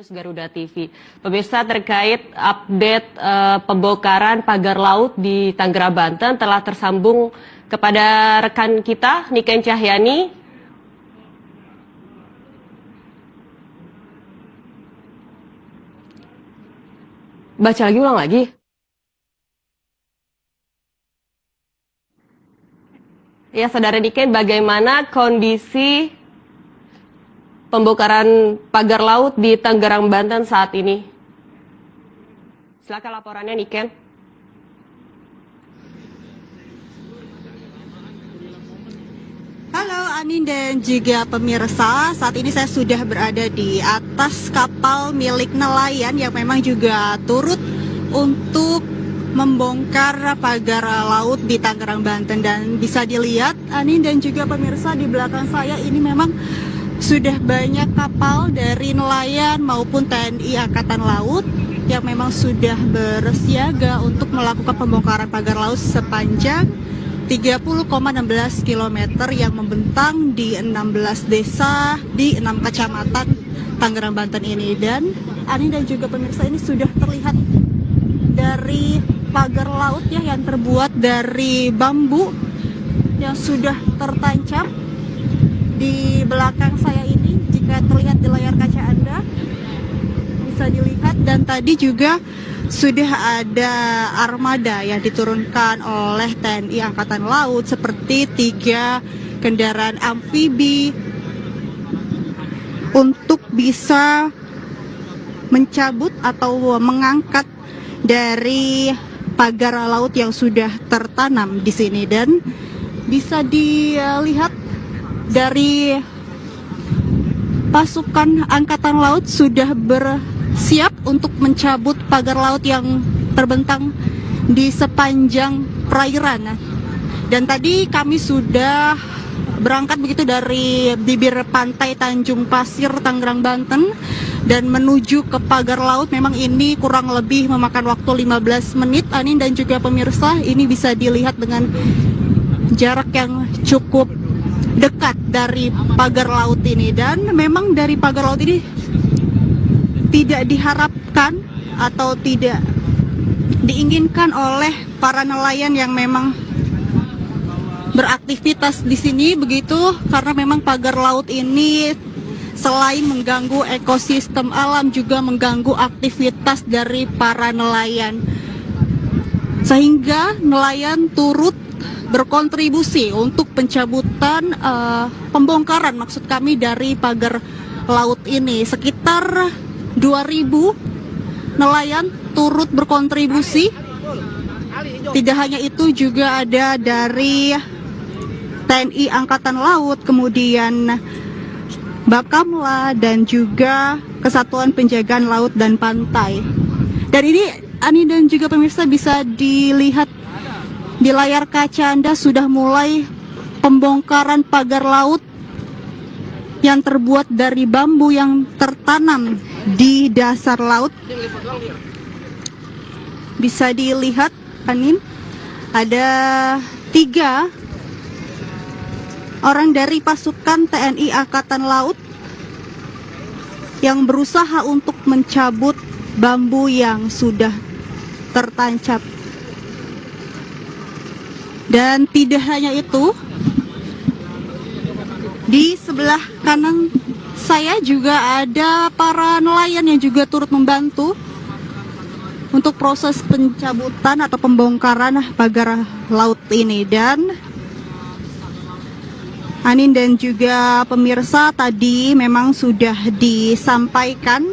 News Garuda TV. Pemirsa, terkait update pembongkaran pagar laut di Tangerang, Banten telah tersambung kepada rekan kita Niken Cahyani. Baca lagi, ulang lagi. Ya, Saudara Niken, bagaimana kondisi pembongkaran pagar laut di Tangerang, Banten saat ini? Silakan laporannya, Niken. Halo Anin dan juga pemirsa, saat ini saya sudah berada di atas kapal milik nelayan yang memang juga turut untuk membongkar pagar laut di Tangerang, Banten. Dan bisa dilihat Anin dan juga pemirsa, di belakang saya ini memang sudah banyak kapal dari nelayan maupun TNI Angkatan Laut yang memang sudah bersiaga untuk melakukan pembongkaran pagar laut sepanjang 30,16 km yang membentang di 16 desa di 6 kecamatan Tangerang, Banten ini. Dan Anin dan juga pemirsa, ini sudah terlihat dari pagar laut ya yang terbuat dari bambu yang sudah tertancap di belakang saya ini. Jika terlihat di layar kaca Anda bisa dilihat, dan tadi juga sudah ada armada yang diturunkan oleh TNI Angkatan Laut seperti 3 kendaraan amfibi untuk bisa mencabut atau mengangkat dari pagar laut yang sudah tertanam di sini. Dan bisa dilihat dari pasukan Angkatan Laut sudah bersiap untuk mencabut pagar laut yang terbentang di sepanjang perairan. Dan tadi kami sudah berangkat begitu dari bibir pantai Tanjung Pasir, Tangerang, Banten, dan menuju ke pagar laut. Memang ini kurang lebih memakan waktu 15 menit, Anin dan juga pemirsa. Ini bisa dilihat dengan jarak yang cukup dekat dari pagar laut ini. Dan memang dari pagar laut ini tidak diharapkan atau tidak diinginkan oleh para nelayan yang memang beraktivitas di sini begitu, karena memang pagar laut ini selain mengganggu ekosistem alam juga mengganggu aktivitas dari para nelayan, sehingga nelayan turut berkontribusi untuk pencabutan pembongkaran maksud kami dari pagar laut ini. Sekitar 2.000 nelayan turut berkontribusi. Tidak hanya itu, juga ada dari TNI Angkatan Laut, kemudian Bakamla, dan juga Kesatuan Penjagaan Laut dan Pantai. Dan ini Ani dan juga pemirsa bisa dilihat di layar kaca Anda, sudah mulai pembongkaran pagar laut yang terbuat dari bambu yang tertanam di dasar laut. Bisa dilihat Anin, ada 3 orang dari pasukan TNI Angkatan Laut yang berusaha untuk mencabut bambu yang sudah tertancap. Dan tidak hanya itu, di sebelah kanan saya juga ada para nelayan yang juga turut membantu untuk proses pencabutan atau pembongkaran pagar laut ini. Dan Anin dan juga pemirsa, tadi memang sudah disampaikan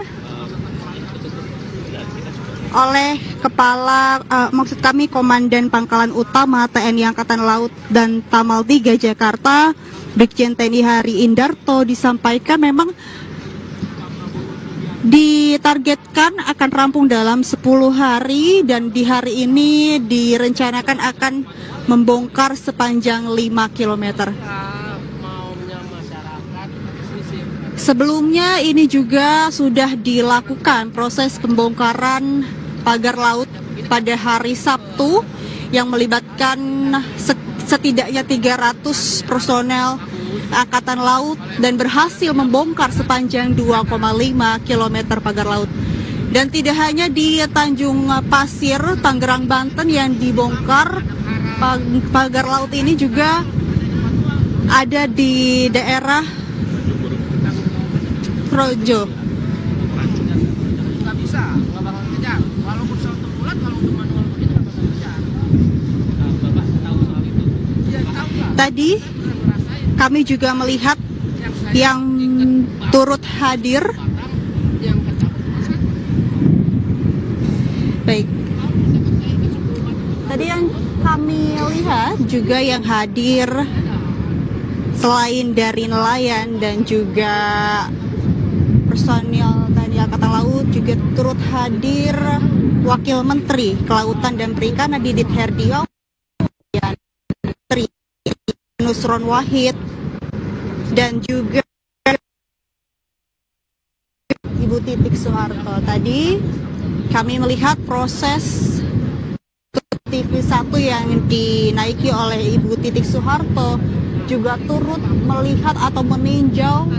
oleh Komandan Pangkalan Utama TNI Angkatan Laut dan Tamal 3 Jakarta, Brigjen TNI Hari Indarto, disampaikan memang ditargetkan akan rampung dalam 10 hari, dan di hari ini direncanakan akan membongkar sepanjang 5 km. Sebelumnya ini juga sudah dilakukan proses pembongkaran pagar laut pada hari Sabtu yang melibatkan setidaknya 300 personel Angkatan Laut dan berhasil membongkar sepanjang 2,5 km pagar laut. Dan tidak hanya di Tanjung Pasir, Tangerang, Banten yang dibongkar pagar laut ini, juga ada di daerah Projo. Tadi kami juga melihat yang turut hadir. Baik. Tadi yang kami lihat juga yang hadir selain dari nelayan dan juga personil TNI Angkatan Laut, juga turut hadir Wakil Menteri Kelautan dan Perikanan Didit Herdiawan, Menteri Nusron Wahid, dan juga Ibu Titik Soeharto. Tadi kami melihat proses TV1 yang dinaiki oleh Ibu Titik Soeharto, juga turut melihat atau meninjau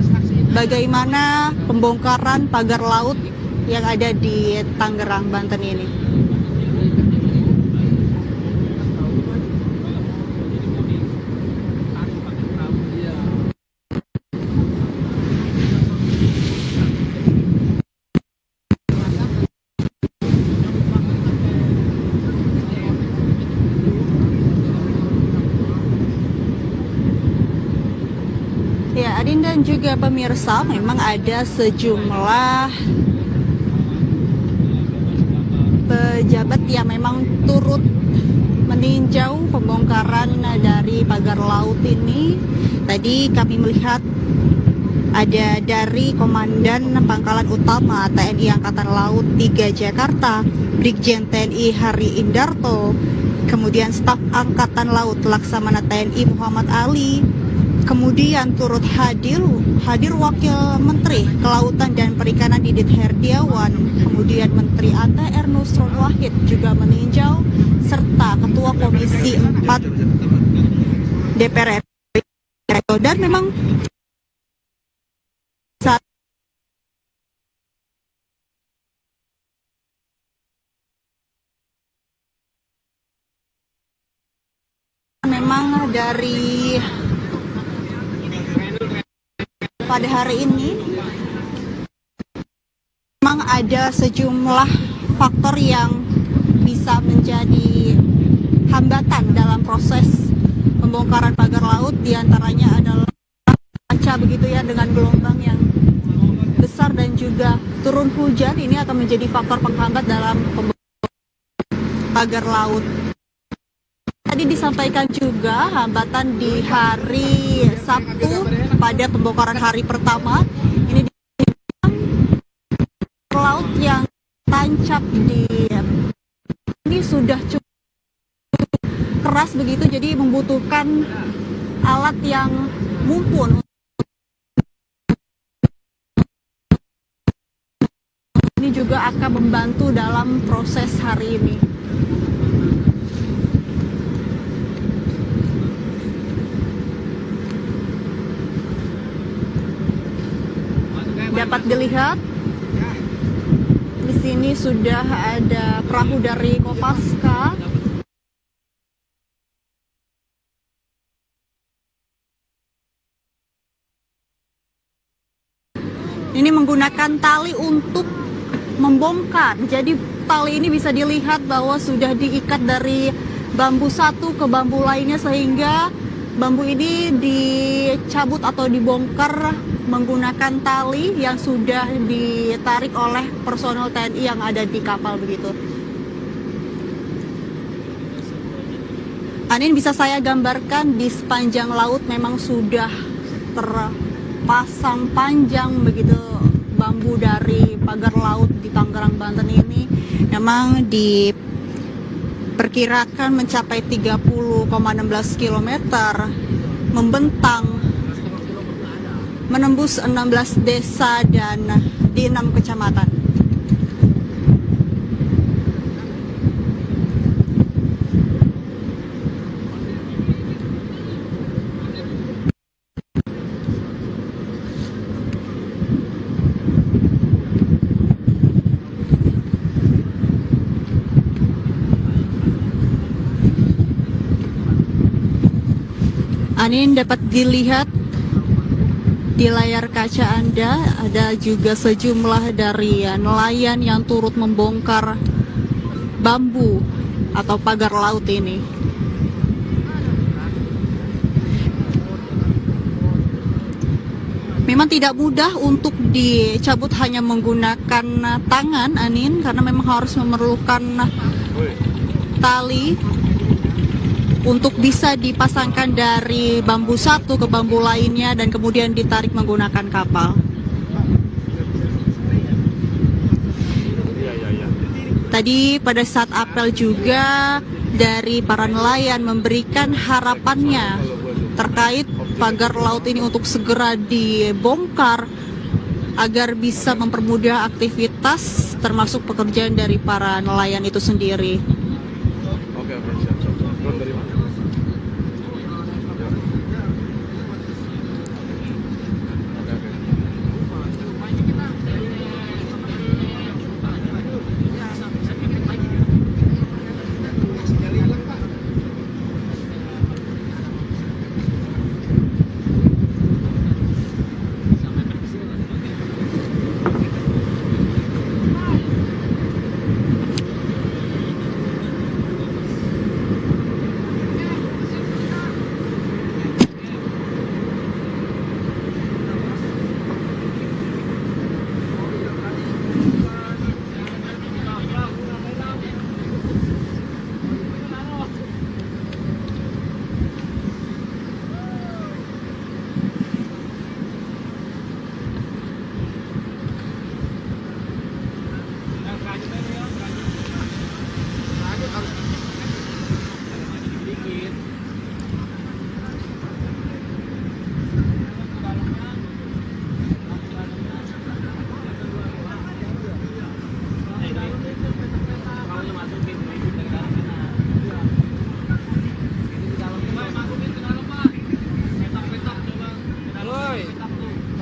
bagaimana pembongkaran pagar laut yang ada di Tangerang, Banten ini. Ya, Adin dan juga pemirsa, memang ada sejumlah pejabat yang memang turut meninjau pembongkaran dari pagar laut ini. Tadi kami melihat ada dari Komandan Pangkalan Utama TNI Angkatan Laut 3 Jakarta, Brigjen TNI Hari Indarto, kemudian staf Angkatan Laut Laksamana TNI Muhammad Ali, kemudian turut hadir Wakil Menteri Kelautan dan Perikanan Didit Herdiawan, kemudian Menteri ATR Nusron Wahid juga meninjau, serta Ketua Komisi 4 DPR RI. Dan memang saat memang dari pada hari ini memang ada sejumlah faktor yang bisa menjadi hambatan dalam proses pembongkaran pagar laut, diantaranya adalah cuaca begitu ya, dengan gelombang yang besar dan juga turun hujan. Ini akan menjadi faktor penghambat dalam pembongkaran pagar laut. Tadi disampaikan juga hambatan di hari Sabtu pada pembongkaran hari pertama ini di laut yang tancap ini sudah cukup keras begitu, jadi membutuhkan alat yang mumpun. Ini juga akan membantu dalam proses hari ini. Dapat dilihat di sini sudah ada perahu dari Kopaska. Ini menggunakan tali untuk membongkar. Jadi tali ini bisa dilihat bahwa sudah diikat dari bambu satu ke bambu lainnya, sehingga bambu ini dicabut atau dibongkar menggunakan tali yang sudah ditarik oleh personel TNI yang ada di kapal begitu. Ini bisa saya gambarkan di sepanjang laut memang sudah terpasang panjang begitu bambu dari pagar laut di Tangerang, Banten ini memang diperkirakan mencapai 30,16 km, membentang menembus 16 desa dan di 6 kecamatan. Anin, dapat dilihat di layar kaca Anda ada juga sejumlah dari nelayan yang turut membongkar bambu atau pagar laut ini. Memang tidak mudah untuk dicabut hanya menggunakan tangan, Anin, karena memang harus memerlukan tali untuk bisa dipasangkan dari bambu satu ke bambu lainnya dan kemudian ditarik menggunakan kapal. Tadi pada saat apel juga dari para nelayan memberikan harapannya terkait pagar laut ini untuk segera dibongkar agar bisa mempermudah aktivitas termasuk pekerjaan dari para nelayan itu sendiri. Oke, siap. Drone dari mana?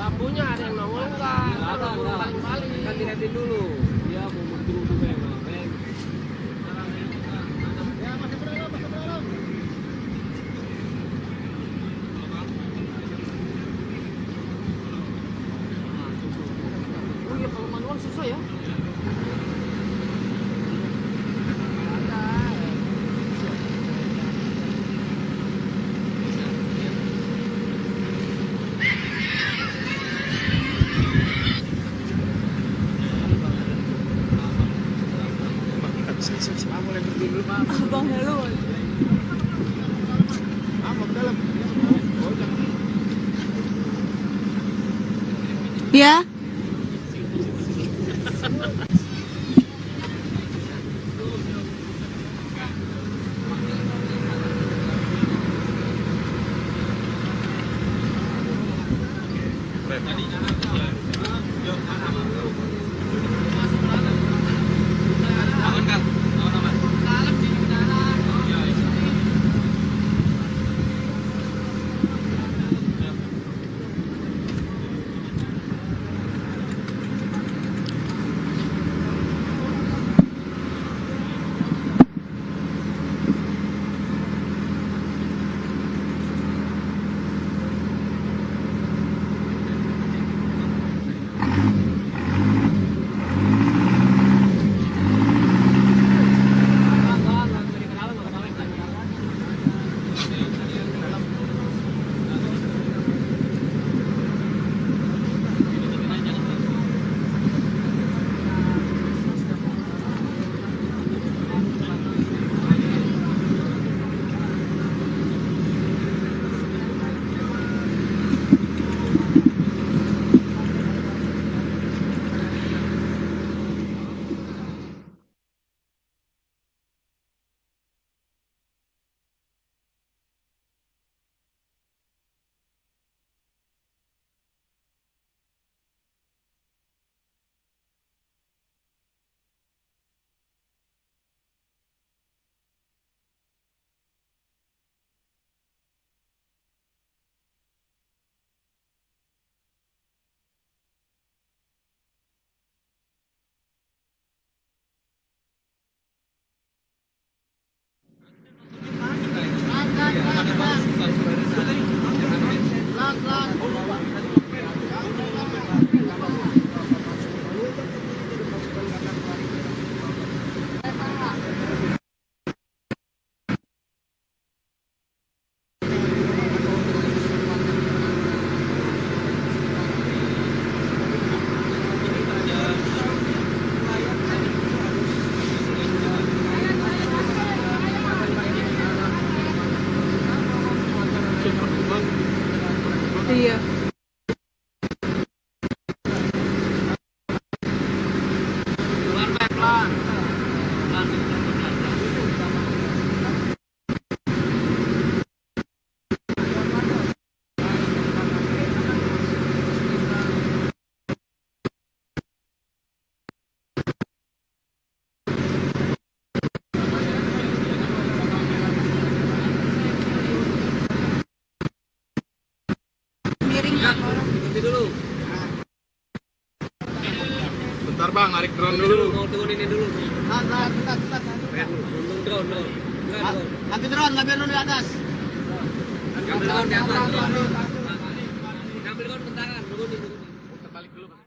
Bambunya ada yang nongol enggak? Balik-balik. Kan dilihatin dulu. Dia mau bergerudu memang. Ya, masuk ke dalam. Oh iya, kalau manual susah ya. Mulai berdiri dulu, Pak. Abang Helu. Mau ke dalam. Ya. Iya. Pelan-pelan. Miring. Berhenti dulu. Bentar bang, narik drone dulu. Mau turun ini dulu. Drone. Tapi drone, ngambil dulu di atas. Ambil drone di atas. Ambil drone bentaran, turunin. Terbalik dulu bang.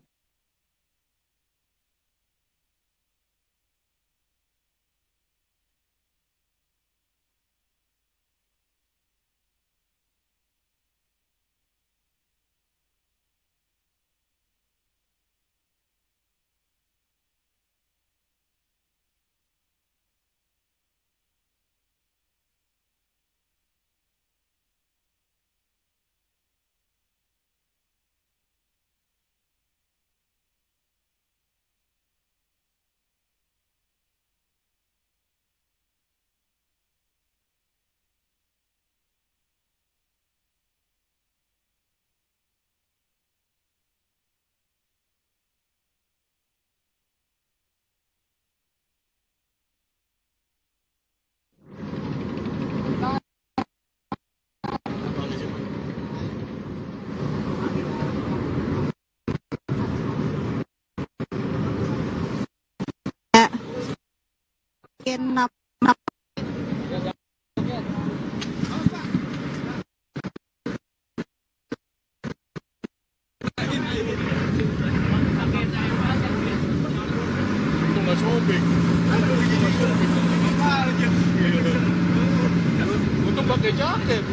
Enam. Itu nggak sobek. Untung pakai jaket.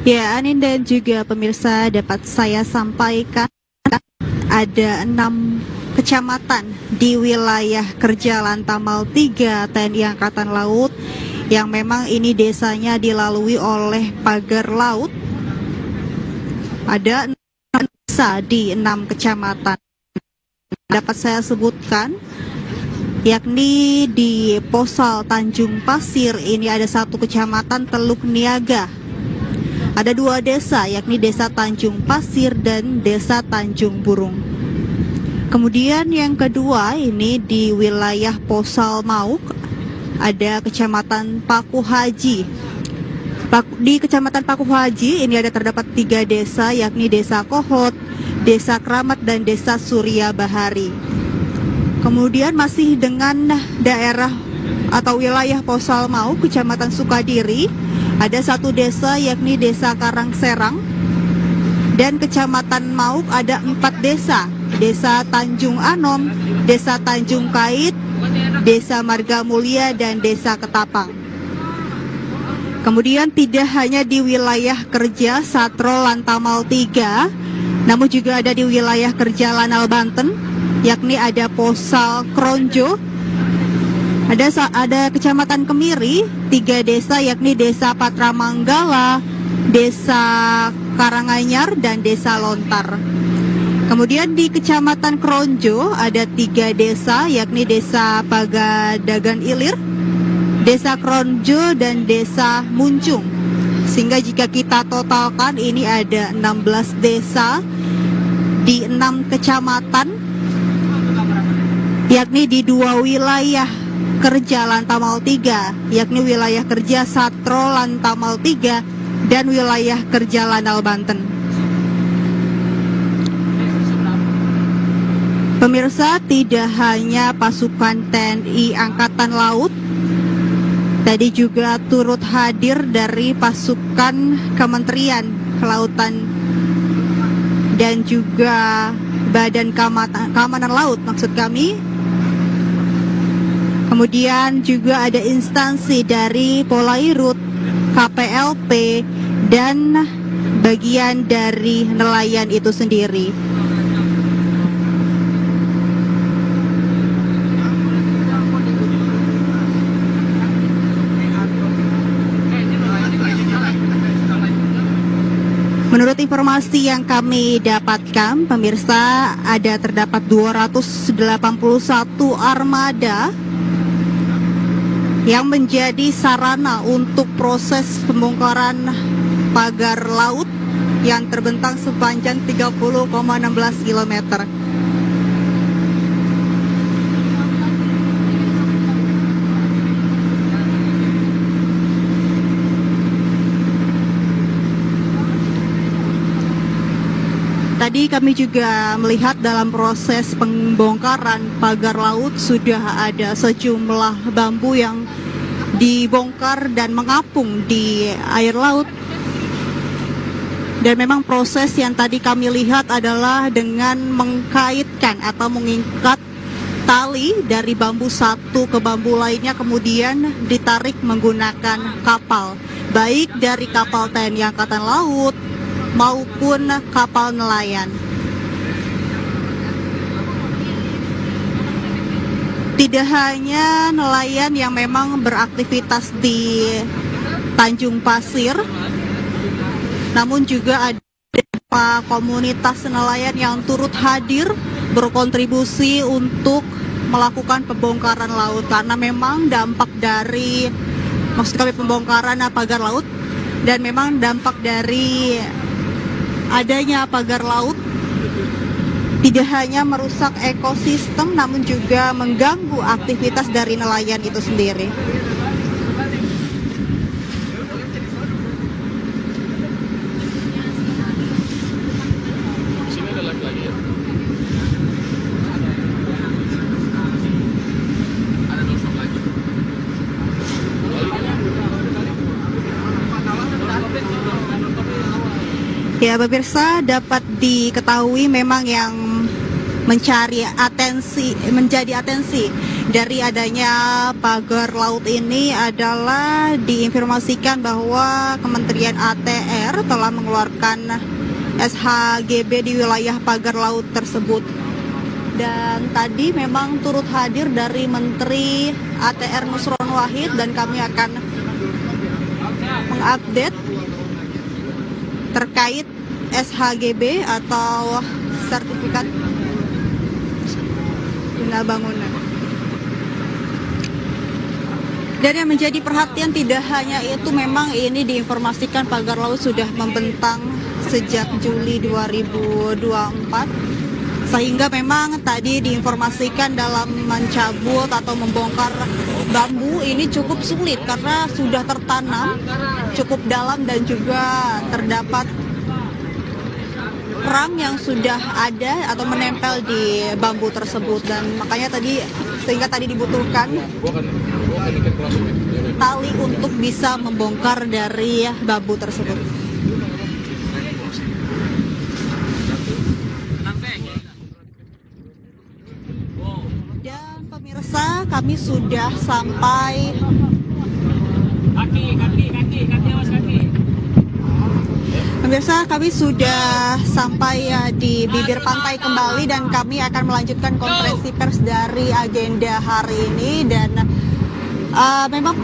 Ya, Anin dan juga pemirsa, dapat saya sampaikan ada 6 kecamatan di wilayah kerja Lantamal 3 TNI Angkatan Laut yang memang ini desanya dilalui oleh pagar laut. Ada 6 desa di 6 kecamatan. Dapat saya sebutkan, yakni di Posal Tanjung Pasir ini ada 1 kecamatan Teluk Niaga. Ada 2 desa, yakni Desa Tanjung Pasir dan Desa Tanjung Burung. Kemudian yang kedua ini di wilayah Posal Mauk, ada Kecamatan Paku Haji. Di Kecamatan Paku Haji ini ada terdapat 3 desa, yakni Desa Kohot, Desa Kramat, dan Desa Surya Bahari. Kemudian masih dengan daerah atau wilayah Posal Mau, Kecamatan Sukadiri, ada satu desa yakni Desa Karangserang. Dan Kecamatan Mauk ada 4 desa, Desa Tanjung Anom, Desa Tanjung Kait, Desa Marga Mulia, dan Desa Ketapang. Kemudian tidak hanya di wilayah kerja Satro Lantamal 3, namun juga ada di wilayah kerja Lanal Banten, yakni ada Posal Kronjo, ada Kecamatan Kemiri, 3 desa yakni Desa Patramanggala, Desa Karanganyar, dan Desa Lontar. Kemudian di Kecamatan Kronjo ada 3 desa yakni Desa Pagadagan Ilir, Desa Kronjo, dan Desa Muncung. Sehingga jika kita totalkan ini ada 16 desa di 6 kecamatan, yakni di 2 wilayah kerja Lantamal 3, yakni wilayah kerja Satro Lantamal 3 dan wilayah kerja Lanal Banten. Pemirsa, tidak hanya pasukan TNI Angkatan Laut, tadi juga turut hadir dari pasukan Kementerian Kelautan dan juga Badan Keamanan Laut maksud kami. Kemudian juga ada instansi dari Polairut, KPLP, dan bagian dari nelayan itu sendiri. Menurut informasi yang kami dapatkan, pemirsa, terdapat 281 armada yang menjadi sarana untuk proses pembongkaran pagar laut yang terbentang sepanjang 30,16 km. Tadi kami juga melihat dalam proses pembongkaran pagar laut sudah ada sejumlah bambu yang dibongkar dan mengapung di air laut. Dan memang proses yang tadi kami lihat adalah dengan mengkaitkan atau mengikat tali dari bambu satu ke bambu lainnya, kemudian ditarik menggunakan kapal, baik dari kapal TNI Angkatan Laut maupun kapal nelayan. Tidak hanya nelayan yang memang beraktivitas di Tanjung Pasir, namun juga ada komunitas nelayan yang turut hadir berkontribusi untuk melakukan pembongkaran laut, karena memang dampak dari pembongkaran pagar laut, dan memang dampak dari adanya pagar laut tidak hanya merusak ekosistem, namun juga mengganggu aktivitas dari nelayan itu sendiri. Sini ada lagi ya. Ada dosok lagi. Ya, pemirsa, dapat diketahui memang yang menjadi atensi dari adanya pagar laut ini adalah diinformasikan bahwa Kementerian ATR telah mengeluarkan SHGB di wilayah pagar laut tersebut. Dan tadi memang turut hadir dari Menteri ATR Nusron Wahid, dan kami akan mengupdate terkait SHGB atau sertifikat guna bangunan. Dan yang menjadi perhatian tidak hanya itu, memang ini diinformasikan pagar laut sudah membentang sejak Juli 2024, sehingga memang tadi diinformasikan dalam mencabut atau membongkar bambu ini cukup sulit karena sudah tertanam cukup dalam dan juga terdapat kerang yang sudah ada atau menempel di bambu tersebut, dan makanya sehingga tadi dibutuhkan tali untuk bisa membongkar dari bambu tersebut. Dan pemirsa, kami sudah sampai Pemirsa, kami sudah sampai di bibir pantai kembali, dan kami akan melanjutkan konferensi pers dari agenda hari ini. Dan memang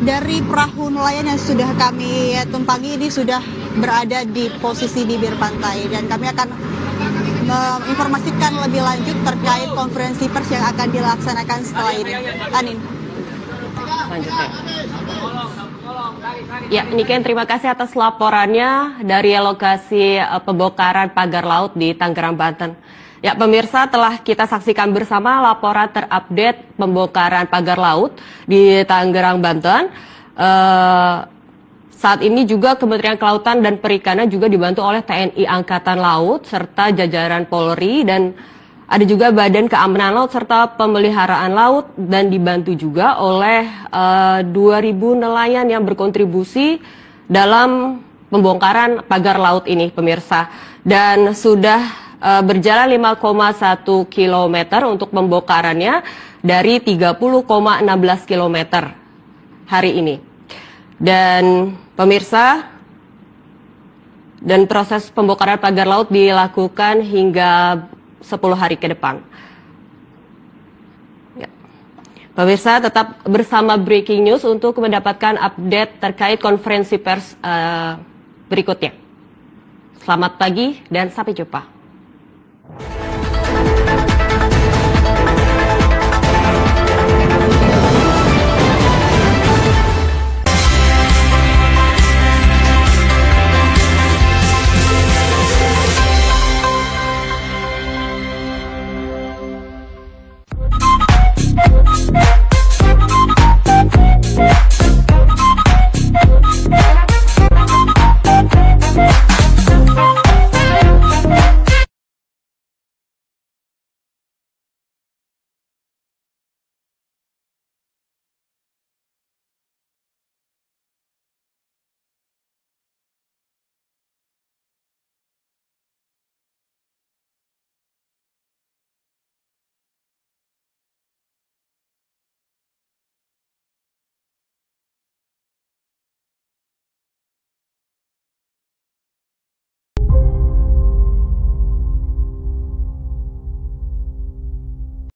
dari perahu nelayan yang sudah kami tumpangi ini sudah berada di posisi bibir pantai, dan kami akan menginformasikan lebih lanjut terkait konferensi pers yang akan dilaksanakan setelah ini. Anin. Selanjutnya. Ya, Niken, terima kasih atas laporannya dari lokasi pembongkaran pagar laut di Tangerang, Banten. Ya, pemirsa, telah kita saksikan bersama laporan terupdate pembongkaran pagar laut di Tangerang, Banten. Saat ini juga Kementerian Kelautan dan Perikanan juga dibantu oleh TNI Angkatan Laut serta jajaran Polri, dan ada juga Badan Keamanan Laut serta Pemeliharaan Laut, dan dibantu juga oleh 2.000 nelayan yang berkontribusi dalam pembongkaran pagar laut ini, pemirsa. Dan sudah berjalan 5,1 km untuk pembongkarannya dari 30,16 km hari ini. Dan pemirsa, dan proses pembongkaran pagar laut dilakukan hingga 10 hari ke depan. Ya. Pemirsa, tetap bersama Breaking News untuk mendapatkan update terkait konferensi pers berikutnya. Selamat pagi dan sampai jumpa.